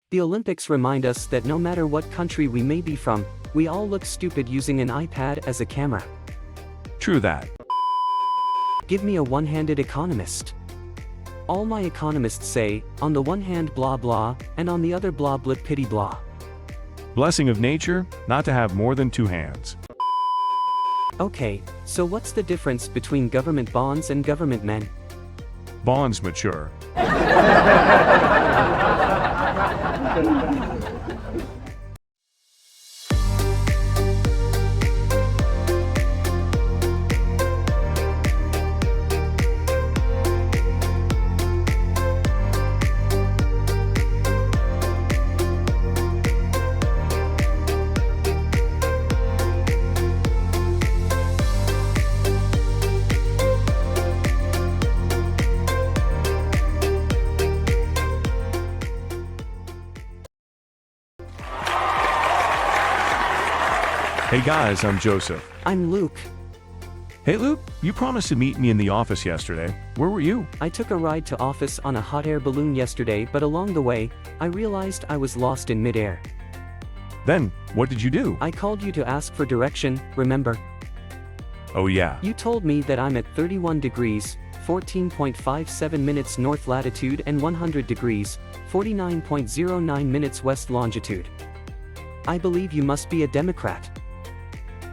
The Olympics remind us that no matter what country we may be from, we all look stupid using an iPad as a camera. True that. Give me a one-handed economist. All my economists say, on the one hand blah blah, and on the other blah blip pity blah. Blessing of nature, not to have more than two hands. Okay, so what's the difference between government bonds and government men? Bonds mature. Hey guys, I'm Joseph. I'm Luke. Hey Luke, you promised to meet me in the office yesterday. Where were you? I took a ride to office on a hot air balloon yesterday, but along the way, I realized I was lost in midair. Then, what did you do? I called you to ask for direction, remember? Oh yeah. You told me that I'm at 31 degrees, 14.57 minutes north latitude and 100 degrees, 49.09 minutes west longitude. I believe you must be a Democrat.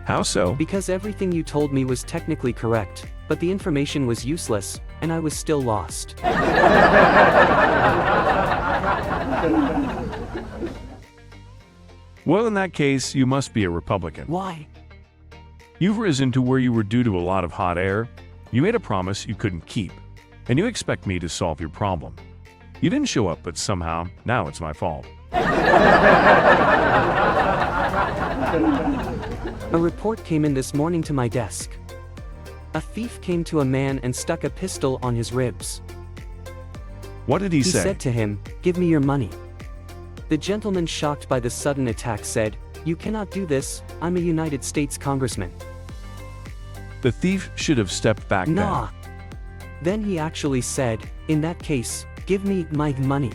How so? Because everything you told me was technically correct, but the information was useless, and I was still lost. Well, in that case, you must be a Republican. Why? You've risen to where you were due to a lot of hot air, you made a promise you couldn't keep, and you expect me to solve your problem. You didn't show up, but somehow, now it's my fault. A report came in this morning to my desk. A thief came to a man and stuck a pistol on his ribs. What did he say? He said to him, "Give me your money." The gentleman, shocked by the sudden attack, said, "You cannot do this, I'm a United States congressman." The thief should have stepped back Nah. Then he actually said, "In that case, give me my money."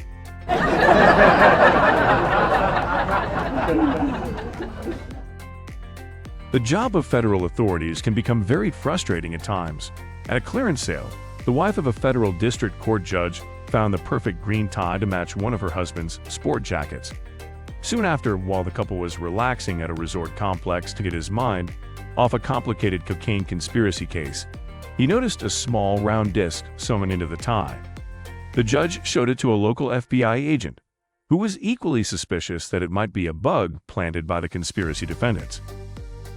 The job of federal authorities can become very frustrating at times. At a clearance sale, the wife of a federal district court judge found the perfect green tie to match one of her husband's sport jackets. Soon after, while the couple was relaxing at a resort complex to get his mind off a complicated cocaine conspiracy case, he noticed a small round disc sewn into the tie. The judge showed it to a local FBI agent, who was equally suspicious that it might be a bug planted by the conspiracy defendants.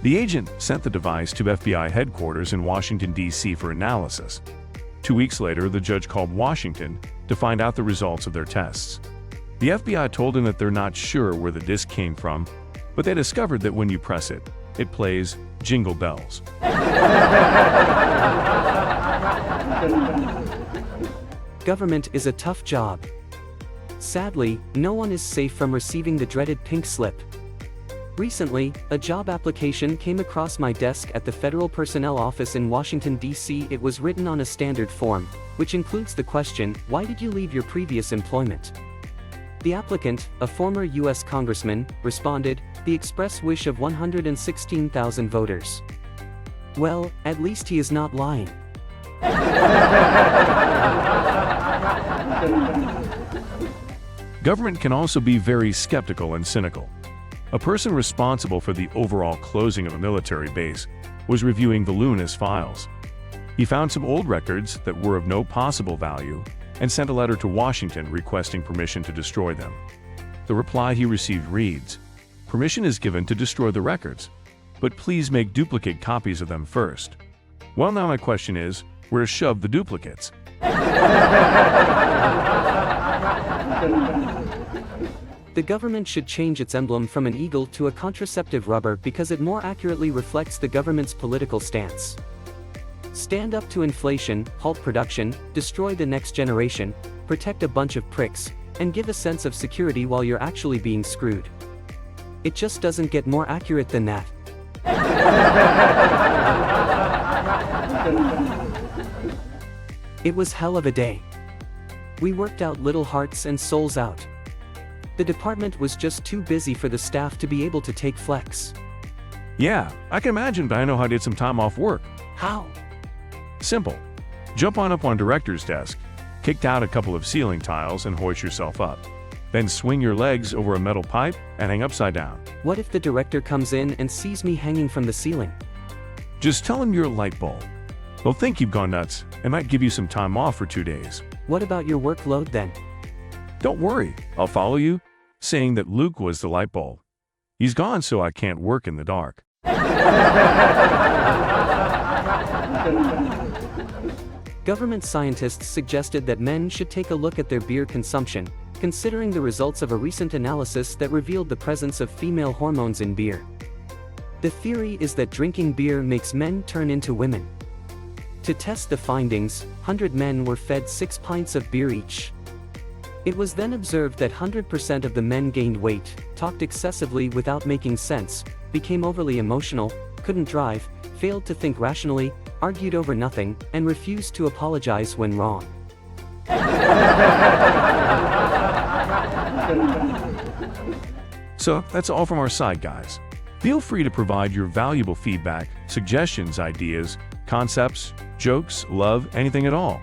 The agent sent the device to FBI headquarters in Washington, D.C. for analysis. 2 weeks later, the judge called Washington to find out the results of their tests. The FBI told him that they're not sure where the disc came from, but they discovered that when you press it, it plays Jingle Bells. Government is a tough job. Sadly, no one is safe from receiving the dreaded pink slip. Recently, a job application came across my desk at the Federal Personnel Office in Washington, D.C. It was written on a standard form, which includes the question, "Why did you leave your previous employment?" The applicant, a former U.S. congressman, responded, "The express wish of 116,000 voters." Well, at least he is not lying. Government can also be very skeptical and cynical. A person responsible for the overall closing of a military base was reviewing voluminous files. He found some old records that were of no possible value and sent a letter to Washington requesting permission to destroy them. The reply he received reads, "Permission is given to destroy the records, but please make duplicate copies of them first." Well, now my question is, where shove the duplicates? The government should change its emblem from an eagle to a contraceptive rubber because it more accurately reflects the government's political stance. Stand up to inflation, halt production, destroy the next generation, protect a bunch of pricks, and give a sense of security while you're actually being screwed. It just doesn't get more accurate than that. It was hell of a day. We worked out little hearts and souls out. The department was just too busy for the staff to be able to take flex. Yeah, I can imagine, but I know how to get some time off work. How? Simple. Jump on up on director's desk, kick out a couple of ceiling tiles and hoist yourself up. Then swing your legs over a metal pipe and hang upside down. What if the director comes in and sees me hanging from the ceiling? Just tell him you're a light bulb. They'll think you've gone nuts and might give you some time off for 2 days. What about your workload then? Don't worry, I'll follow you, saying that Luke was the light bulb. He's gone so I can't work in the dark. Government scientists suggested that men should take a look at their beer consumption, considering the results of a recent analysis that revealed the presence of female hormones in beer. The theory is that drinking beer makes men turn into women. To test the findings, 100 men were fed 6 pints of beer each. It was then observed that 100% of the men gained weight, talked excessively without making sense, became overly emotional, couldn't drive, failed to think rationally, argued over nothing, and refused to apologize when wrong. So that's all from our side, guys. Feel free to provide your valuable feedback, suggestions, ideas, concepts, jokes, love, anything at all.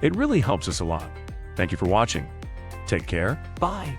It really helps us a lot. Thank you for watching. Take care. Bye.